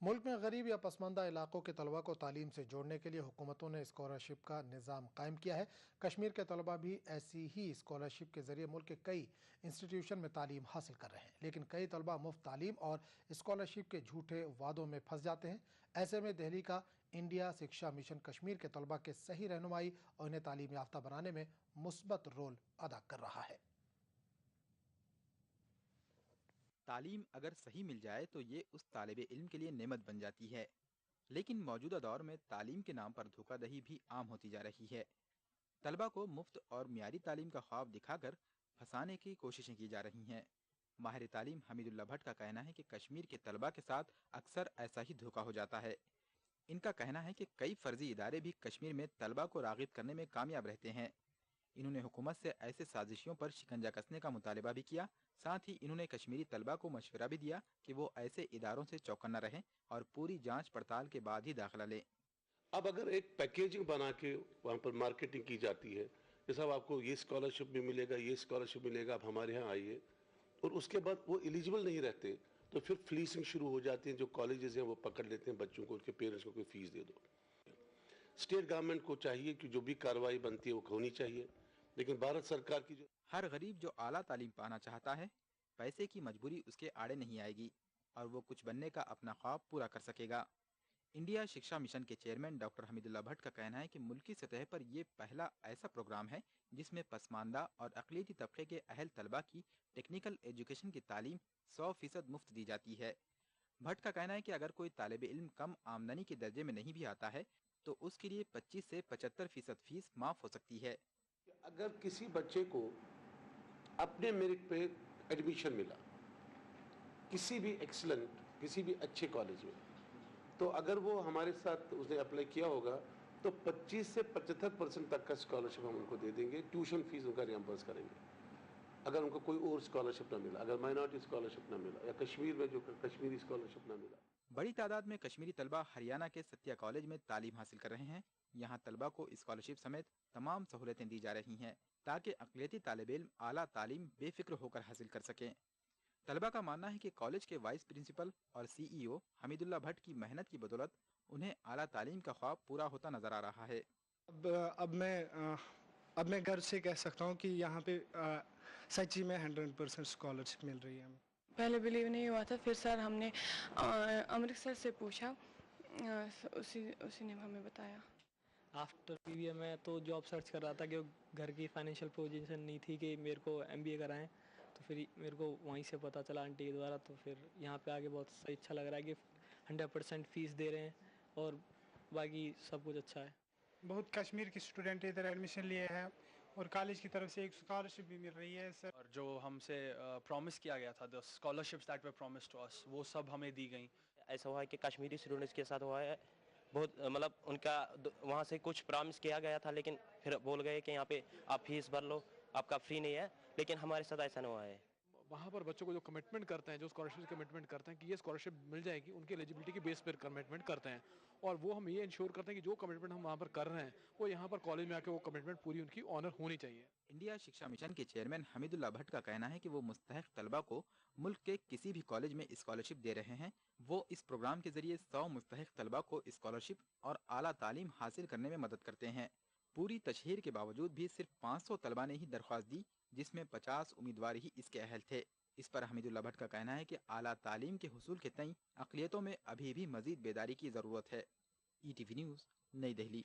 ملک میں غریب یا پسماندہ علاقوں کے طلباء کو تعلیم سے جوڑنے کے لیے حکومتوں نے اسکالرشپ کا نظام قائم کیا ہے۔ کشمیر کے طلباء بھی ایسی ہی اسکالرشپ کے ذریعے ملک کے کئی انسٹیٹیوشن میں تعلیم حاصل کر رہے ہیں، لیکن کئی طلباء مفت تعلیم اور اسکالرشپ کے جھوٹے وعدوں میں پھنس جاتے ہیں۔ ایسے میں دہلی کا انڈیا شکشا مشن کشمیر کے طلباء کے صحیح رہنمائی اور انہیں تعلیم یافتہ بنانے میں مثبت رول ادا کر رہا ہے۔ تعلیم اگر صحیح مل جائے تو یہ اس طالب علم کے لیے نعمت بن جاتی ہے، لیکن موجودہ دور میں تعلیم کے نام پر دھوکہ دہی بھی عام ہوتی جا رہی ہے۔ طلبہ کو مفت اور معیاری تعلیم کا خواب دکھا کر پھنسانے کی کوششیں کی جا رہی ہیں۔ ماہر تعلیم حمید اللہ بھٹ کا کہنا ہے کہ کشمیر کے طلبہ کے ساتھ اکثر ایسا ہی دھوکہ ہو جاتا ہے۔ ان کا کہنا ہے کہ کئی فرضی ادارے بھی کشمیر میں طلبہ کو راغب کرنے میں کامیاب رہتے ہیں۔ انہوں نے حکومت سے ایسے سازشوں پر شکنجہ کسنے کا مطالبہ بھی کیا، ساتھ ہی انہوں نے کشمیری طلبہ کو مشورہ بھی دیا کہ وہ ایسے اداروں سے چوکنا رہیں اور پوری جانچ پڑتال کے بعد ہی داخلہ لیں۔ اب اگر ایک پیکیجنگ بنا کے وہاں پر مارکیٹنگ کی جاتی ہے کہ صاحب آپ کو یہ اسکالرشپ بھی ملے گا، یہ اسکالرشپ ملے گا، آپ ہمارے ہاں آئیے، اور اس کے بعد وہ ایلیجبل نہیں رہتے تو پھر فلیسنگ شروع ہو جاتی ہیں، جو کالجز ہیں وہ پکڑ لیتے ہیں بچوں کو، ان کے پیرنٹس کو کوئی فیس دے دو۔ اسٹیٹ گورنمنٹ کو چاہیے کہ جو بھی کارروائی بنتی ہے وہ ہونی چاہیے، لیکن بھارت سرکار کی جو ہر غریب جو اعلیٰ تعلیم پانا چاہتا ہے، پیسے کی مجبوری اس کے آڑے نہیں آئے گی اور وہ کچھ بننے کا اپنا خواب پورا کر سکے گا۔ انڈیا شکشا مشن کے چیئرمین ڈاکٹر حمید اللہ بھٹ کا کہنا ہے کہ ملکی سطح پر یہ پہلا ایسا پروگرام ہے جس میں پسماندہ اور اقلیتی طبقے کے اہل طلباء کی ٹیکنیکل ایجوکیشن کی تعلیم 100% مفت دی جاتی ہے۔ بھٹ کا کہنا ہے کہ اگر کوئی طالب علم کم آمدنی کے درجے میں نہیں بھی آتا ہے تو اس کے لیے 25 سے 75% فیس معاف ہو سکتی ہے۔ اگر کسی بچے کو اپنے میرٹ پہ ایڈمیشن ملا کسی بھی ایکسلنٹ، کسی بھی اچھے کالج میں، تو اگر وہ ہمارے ساتھ اس نے اپلائی کیا ہوگا تو 25 سے 75% تک کا اسکالرشپ ہم ان کو دے دیں گے، ٹیوشن فیس ان کا ریمبرس کریں گے۔ اگر ان کو کوئی اور اسکالرشپ نہ ملا، اگر مائنورٹی اسکالرشپ نہ ملا یا کشمیر میں جو کشمیری اسکالرشپ نہ ملا۔ بڑی تعداد میں کشمیری طلبہ ہریانہ کے ستیہ کالج میں تعلیم حاصل کر رہے ہیں۔ یہاں طلبہ کو اسکالرشپ سمیت تمام سہولتیں دی جا رہی ہیں تاکہ اقلیتی طالب علم اعلیٰ تعلیم بے فکر ہو کر حاصل کر سکیں۔ طلبہ کا ماننا ہے کہ کالج کے وائس پرنسپل اور CEO حمید اللہ بھٹ کی محنت کی بدولت انہیں اعلیٰ تعلیم کا خواب پورا ہوتا نظر آ رہا ہے۔ اب میں گھر سے کہہ سکتا ہوں کہ یہاں پہ سچی میں 100% اسکالرشپ مل رہی ہے ہمیں۔ پہلے بلیو نہیں ہوا تھا، پھر سر ہم نے امرتسر سے پوچھا، اسی نے ہمیں بتایا۔ آفٹر BBA میں تو جاب سرچ کر رہا تھا کہ گھر کی فائنینشیل پوزیشن نہیں تھی کہ میرے کو MBA کرائیں، تو پھر میرے کو وہیں سے پتہ چلا آنٹی کے دوارا، تو پھر یہاں پہ آگے بہت صحیح اچھا لگ رہا ہے کہ 100% فیس دے رہے ہیں اور باقی سب کچھ اچھا ہے۔ بہت کشمیر کے اسٹوڈنٹ ادھر ایڈمیشن لیے ہیں اور کالج کی طرف سے ایک اسکالرشپ بھی مل رہی ہے سر۔ اور جو ہم سے پرومس کیا گیا تھا، the scholarships that were promised to us، وہ سب ہمیں دی گئیں۔ ایسا ہوا ہے کہ کشمیری اسٹوڈنٹس کے ساتھ ہوا ہے، بہت مطلب ان کا وہاں سے کچھ پرامس کیا گیا تھا لیکن پھر بول گئے کہ یہاں پہ آپ فیس بھر لو، آپ کا فری نہیں ہے، لیکن ہمارے ساتھ ایسا نہیں ہوا ہے۔ وہاں پر بچوں کو جو کمٹمنٹ کرتے ہیں، جو اسکالرشپ کمٹمنٹ کرتے ہیں کہ یہ اسکالرشپ مل جائے گی، ان کی ایلیجبلٹی کے بیس پر کمٹمنٹ کرتے ہیں، اور وہ ہم یہ انشور کرتے ہیں کہ جو کمٹمنٹ ہم وہاں پر کر رہے ہیں وہ یہاں پر کالج میں آ کے وہ کمٹمنٹ پوری ان کی آنر ہونی چاہیے۔ انڈیا شکشا مشن کے چیئرمین حمید اللہ بھٹ کا کہنا ہے کہ وہ مستحق طلبہ کو ملک کے کسی بھی کالج میں اسکالرشپ دے رہے ہیں۔ وہ اس پروگرام کے ذریعے 100 مستحق طلبہ کو اسکالرشپ اور اعلیٰ تعلیم حاصل کرنے میں مدد کرتے ہیں۔ پوری تشہیر کے باوجود بھی صرف 500 طلبہ نے ہی درخواست دی، جس میں 50 امیدوار ہی اس کے اہل تھے۔ اس پر حمید اللہ بھٹ کا کہنا ہے کہ اعلیٰ تعلیم کے حصول کے تئیں اقلیتوں میں ابھی بھی مزید بیداری کی ضرورت ہے۔ ETV نیوز، نئی دہلی۔